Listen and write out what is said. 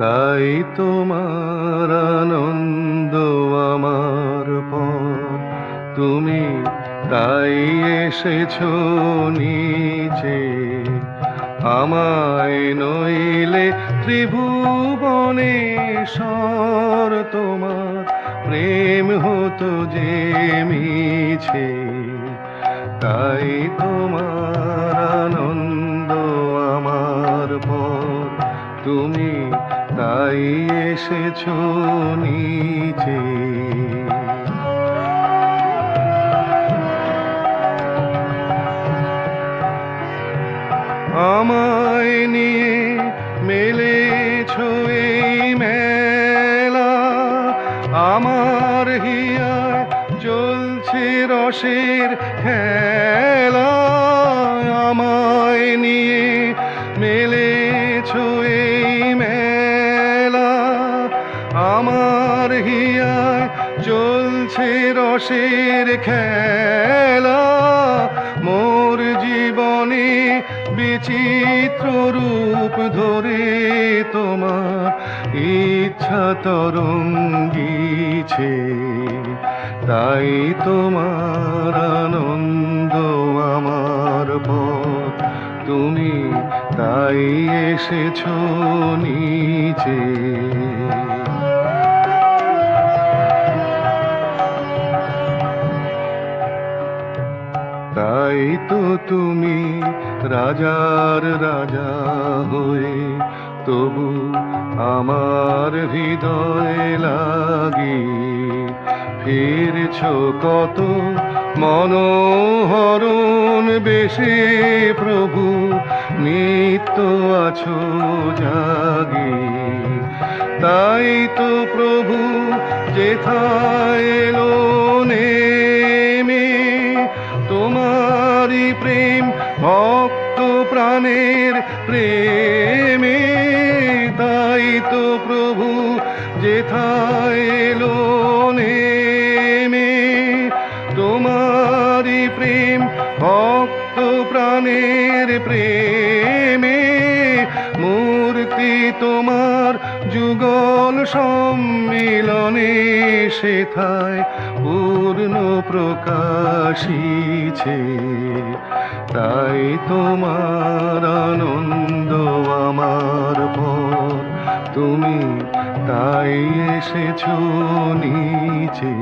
তাই তোমার আনন্দ আমার পর, তুমি তাই এসেছো নিচে। আমায় নইলে ত্রিভুবনেশ্বর তোমার প্রেম হতো যে মিছে। তাই তোমার আনন্দ আমার পর, তুমি তাই এসেছো নিচে। আমায় নিয়ে মেলেছো এই মেলা, আমার হিয়ায় চলছে রসের খেলা। আমায় নিয়ে মেলেছো এই মেলা, আমার হিয়ায় চলছে রসের খেলা। মোর জীবনে বিচিত্র রূপ ধরে তোমার ইচ্ছা তরঙ্গিছে। তাই তোমার আনন্দ আমার পর, তুমি তাই এসেছো নিচে। তাই তো তুমি রাজার রাজা হয়ে তবু আমার হৃদয় লাগি ফিরছ কত মনোহরণ বেশে প্রভু, নিত্য আছো জাগি। তাই তো প্রভু যেথায় এলো নেমে, তোমারি প্রেম ভক্ত প্রাণের প্রেমে। তাই তো প্রভু যেথায় এলো নেমে, তোমারি প্রেম ভক্ত প্রাণের প্রেমে। মূর্তি তোমার যুগল সম্মিলনে সেথায় পূর্ণ প্রকাশিছে। তাই তোমার আনন্দ আমার পর, তুমি তাই এসেছো নিচে।